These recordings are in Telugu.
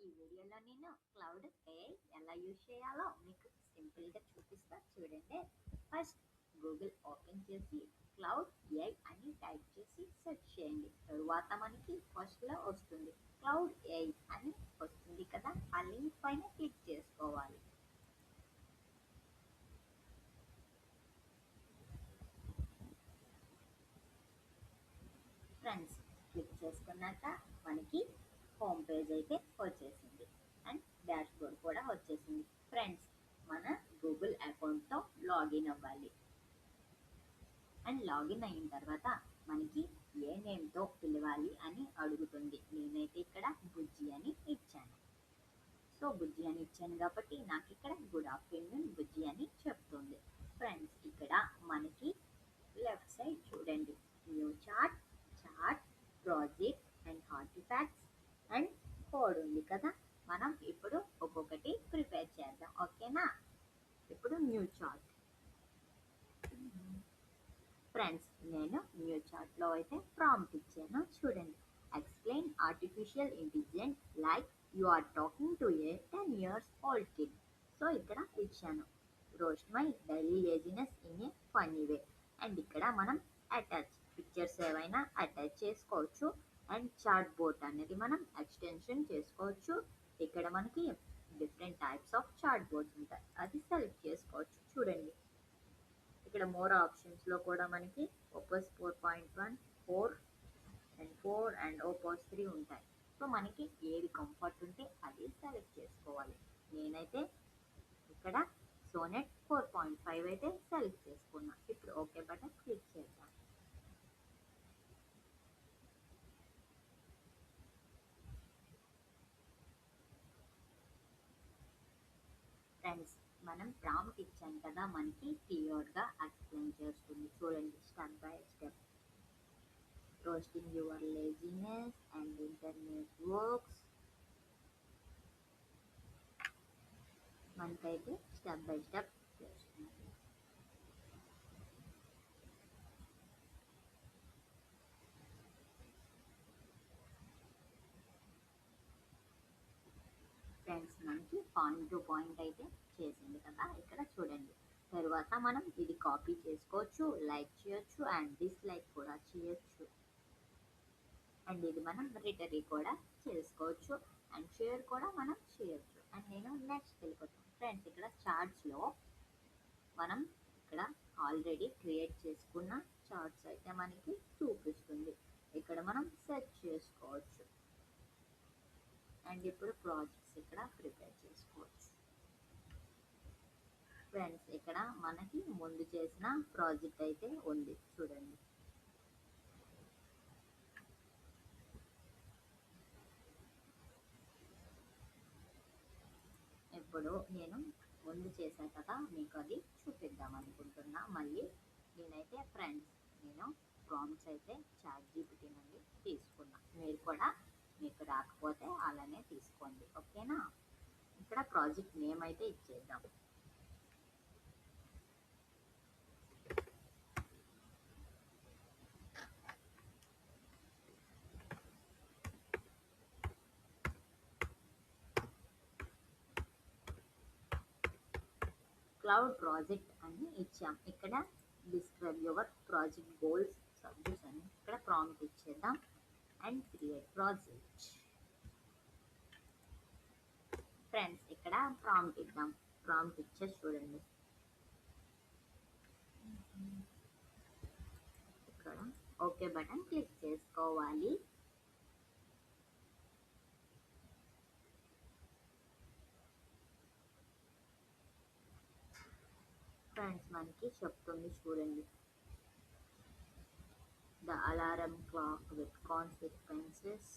ఈ వీడియోలో నేను క్లౌడ్ ఏఐ ఎలా యూజ్ చేయాలో మీకు సింపుల్గా చూపిస్తా చూడండి. ఫస్ట్ గూగుల్ ఓపెన్ చేసి క్లౌడ్ ఏఐ అని టైప్ చేసి సెర్చ్ చేయండి. తరువాత మనకి ఫస్ట్లో వస్తుంది క్లౌడ్ ఏఐ అని వస్తుంది కదా, ఆ లింక్ పైన క్లిక్ చేసుకోవాలి. ఫ్రెండ్స్, క్లిక్ చేసుకున్నాక మనకి హోమ్ పేజ్ అయితే వచ్చేసింది అండ్ డాష్ బోర్డ్ కూడా వచ్చేసింది. ఫ్రెండ్స్, మన గూగుల్ అకౌంట్తో లాగిన్ అవ్వాలి అండ్ లాగిన్ అయిన తర్వాత మనకి ఏ నేమ్తో పిలవాలి అని అడుగుతుంది. నేనైతే ఇక్కడ బుజ్జి అని ఇచ్చాను. సో బుజ్జి అని ఇచ్చాను కాబట్టి నాకు ఇక్కడ గుడ్ ఆఫ్టర్నూన్ బుజ్జి అని చెప్తుంది. ఫ్రెండ్స్, ఇక్కడ మనకి లెఫ్ట్ సైడ్ చూడండి, new chat, chat, project and artifacts and code ఉంది కదా. మనం ఇప్పుడు ఒక్కొక్కటి ప్రిపేర్ చేద్దాం, ఓకేనా? ఇప్పుడు న్యూ చార్ట్. ఫ్రెండ్స్, నేను న్యూ చార్ట్లో అయితే ప్రాంప్ట్ ఇచ్చాను చూడండి. Explain artificial intelligence like you are talking to a 10 years old kid. So ఇక్కడ ఇచ్చాను roast my daily laziness in a funny way. And ఇక్కడ మనం అటాచ్ పిక్చర్స్ ఏవైనా అటాచ్ చేసుకోవచ్చు అండ్ చార్ట్ బోర్డ్ అనేది మనం ఎక్స్టెన్షన్ చేసుకోవచ్చు. ఇక్కడ మనకి different types of chart boards ఉంటాయి, అది సెలెక్ట్ చేసుకోవచ్చు. చూడండి, ఇక్కడ మోర్ ఆప్షన్స్లో కూడా మనకి ఓపస్ 4.1, 4 అండ్ 4 అండ్ ఓపస్ 3 ఉంటాయి. సో మనకి ఏది కంఫర్ట్ ఉంటే అది సెలెక్ట్ చేసుకోవాలి. నేనైతే ఇక్కడ సోనెట్ 4.5 అయితే సెలెక్ట్ చేసుకున్నా. ఇప్పుడు ఓకే బటన్ క్లిక్ చేద్దాం. ఫ్రెండ్స్, మనం ప్రాంప్ట్ ఇచ్చాం కదా, మనకి క్లియర్గా ఎక్స్ప్లెయిన్ చేస్తుంది. చూడండి, step by step. Roasting your laziness and internet works. మనకైతే స్టెప్ బై స్టెప్ చేస్తుంది. ఫ్రెండ్స్, మనకి పాయింట్ టు పాయింట్ అయితే చేసింది కదా, ఇక్కడ చూడండి. తర్వాత మనం ఇది కాపీ చేసుకోవచ్చు, లైక్ చేయొచ్చు అండ్ డిస్లైక్ కూడా చేయొచ్చు. అండ్ ఇది మనం రిటరీ కూడా చేసుకోవచ్చు అండ్ షేర్ కూడా మనం చేయొచ్చు. అండ్ నేను నెక్స్ట్ వెళ్ళిపోతాను. ఫ్రెండ్స్, ఇక్కడ చార్ట్స్లో మనం ఇక్కడ ఆల్రెడీ క్రియేట్ చేసుకున్న చార్ట్స్ అయితే మనకి చూపిస్తుంది. ఇక్కడ మనం సెర్చ్ చేసుకోవచ్చు అండ్ ఇప్పుడు ప్రాజెక్ట్స్ ఇక్కడ ప్రిపేర్ చేసుకోవచ్చు. ఫ్రెండ్స్, ఇక్కడ మనకి ముందు చేసిన ప్రాజెక్ట్ అయితే ఉంది చూడండి. ఇప్పుడు నేను ముందు చేశాను కదా, మీకు అది చూపిద్దాం అనుకుంటున్నా. మళ్ళీ నేనైతే ఫ్రెండ్స్, నేను ప్రాంప్ట్స్ అయితే చాట్‌జీపీటీ నుండి తీసుకున్నా. మీరు కూడా మీకు రాకపోతే అలానే తీసుకోండి, ఓకేనా? ఇక్కడ ప్రాజెక్ట్ నేమ్ అయితే ఇచ్చేద్దాం. క్లౌడ్ ప్రాజెక్ట్ అని ఇచ్చాం. ఇక్కడ describe your project goals subjects అని ఇక్కడ ప్రాంప్ట్ ఇచ్చేద్దాం అండ్ క్రియేట్ ప్రాజెక్ట్. ఫ్రెండ్స్, ఇక్కడ ప్రాంప్ట్ ఇద్దాం. ప్రాంప్ట్ ఇచ్చేసి చూడండి, ఇక్కడ ఓకే బటన్ క్లిక్ చేసుకోవాలి. ఫ్రెండ్స్, మనకి చెప్తుంది చూడండి, the alarm clock with consequences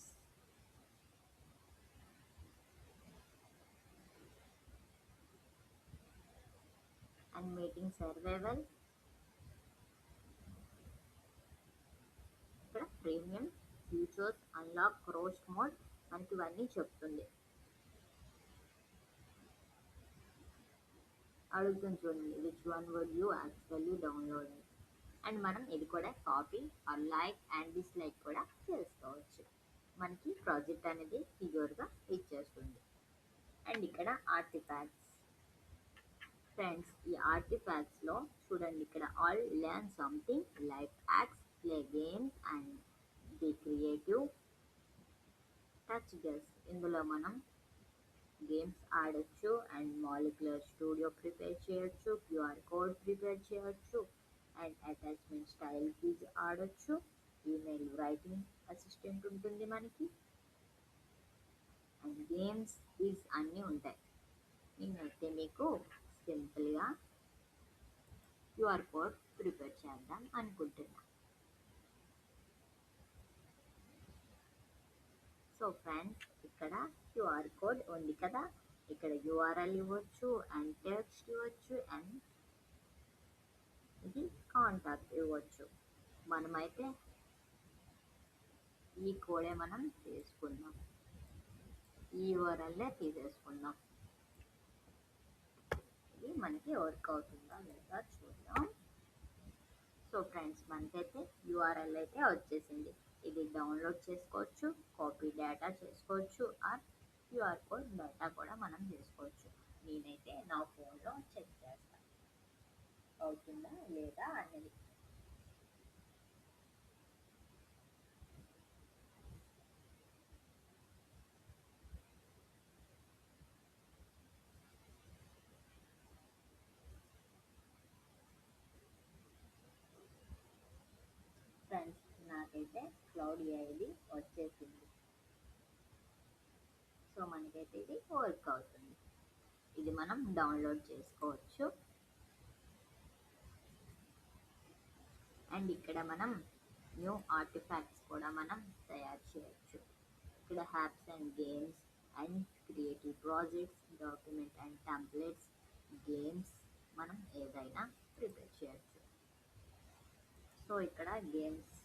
and meeting survival. ఇక్కడ premium features unlock roast mode మనకి ఇవన్నీ చెప్తుంది. అడుగుతుంది చూడండి, which one would you actually download. And మనం ఇది కూడా copy or like and dislike కూడా చేసుకోవచ్చు. మనకి ప్రాజెక్ట్ అనేది క్లియర్గా ఇచ్చేస్తుంది. అండ్ ఇక్కడ ఆర్టిఫాక్ట్స్. ఫ్రెండ్స్, ఈ ఆర్టిఫాక్ట్స్లో చూడండి, ఇక్కడ all learn something, life acts, play games and the creative, touch guess. ఇందులో మనం గేమ్స్ ఆడొచ్చు అండ్ మాలిక్యులర్ స్టూడియో ప్రిపేర్ చేయొచ్చు, క్యూఆర్ కోడ్ ప్రిపేర్ చేయొచ్చు అండ్ అటాచ్మెంట్ స్టైల్ క్విజ్ ఆడొచ్చు, ఈమెయిల్ రైటింగ్ అసిస్టెంట్ ఉంటుంది మనకి, అండ్ గేమ్స్ క్విజ్ అన్నీ ఉంటాయి. నేనైతే మీకు సింపుల్గా క్యూఆర్ కోడ్ ప్రిపేర్ చేద్దాం అనుకుంటున్నా. సో ఫ్రెండ్స్, ఇక్కడ క్యూఆర్ కోడ్ ఉంది కదా, ఇక్కడ యూఆర్ఎల్ ఇవ్వచ్చు అండ్ టెక్స్ట్ ఇవ్వచ్చు అండ్ ఇది కాంటాక్ట్ ఇవ్వచ్చు. మనమైతే ఈ కోడే మనం తీసుకుందాం, ఈ యూఆర్ఎల్లే తీసేసుకుందాం. ఇది మనకి వర్క్ అవుతుందా లేదా చూద్దాం. సో ఫ్రెండ్స్, మనకైతే యూఆర్ఎల్ అయితే వచ్చేసింది. ఇది డౌన్లోడ్ చేసుకోవచ్చు, కాపీ డేటా చేసుకోవచ్చు, ఆర్ క్యూఆర్ కోడ్ డేటా కూడా మనం చేసుకోవచ్చు. నేనైతే నా ఫోన్లో చెక్ చేస్తాను అవుతుందా లేదా అనేది. ఫ్రెండ్స్, నాకైతే క్లౌడ్ ఏఐడి వచ్చేసింది. సో మనకైతే ఇది వర్క్ అవుతుంది. ఇది మనం డౌన్లోడ్ చేసుకోవచ్చు. అండ్ ఇక్కడ మనం న్యూ ఆర్టిఫాక్ట్స్ కూడా మనం తయారు చేయొచ్చు. ఇక్కడ apps and games and creative projects, document and templates, games మనం ఏదైనా ప్రిపేర్ చేయొచ్చు. సో ఇక్కడ గేమ్స్,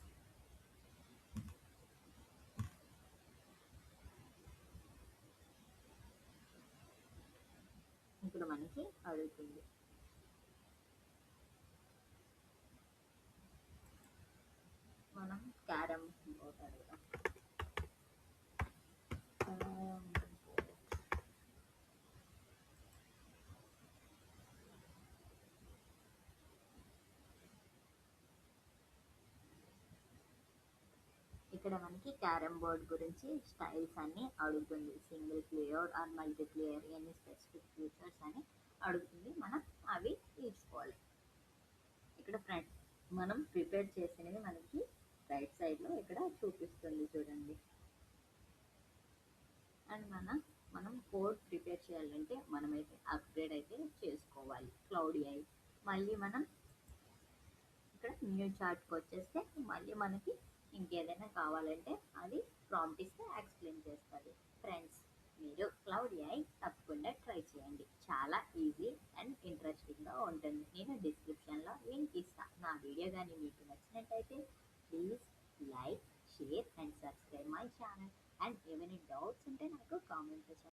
ఇక్కడ మనకి అడుగుతుంది. మనం క్యారమ్ బోర్డ్ అడుగుదాం. Carrom board. ఇక్కడ మనకి క్యారమ్ బోర్డ్ గురించి స్టైల్స్ అన్ని అడుగుతుంది. Single player or multi player, ఎన్ని స్పెసిఫిక్ ఫీచర్స్ అని అడుగుతుంది. మనం అవి తీసుకోవాలి. ఇక్కడ ఫ్రెండ్ మనం ప్రిపేర్ చేసినవి మనకి రైట్ సైడ్లో ఇక్కడ చూపిస్తుంది చూడండి. అండ్ మనం కోడ్ ప్రిపేర్ చేయాలంటే మనమైతే అప్గ్రేడ్ అయితే చేసుకోవాలి క్లౌడ్ ఏఐ. మళ్ళీ మనం ఇక్కడ న్యూ చార్ట్కి వచ్చేస్తే మళ్ళీ మనకి ఇంకేదైనా కావాలంటే అది ప్రాంప్ట్ ఇస్తే ఎక్స్ప్లెయిన్ చేస్తుంది. ఫ్రెండ్స్, మీరు క్లౌడ్ ఏఐ తప్పకుండా ట్రై చేయండి. చాలా ఈజీ అండ్ ఇంట్రెస్టింగ్గా ఉంటుంది. నేను డిస్క్రిప్షన్లో లింక్ ఇస్తాను. నా వీడియో కానీ మీకు నచ్చినట్టయితే please like, share and subscribe my channel. And ఏమైనా డౌట్స్ ఉంటే నాకు కామెంట్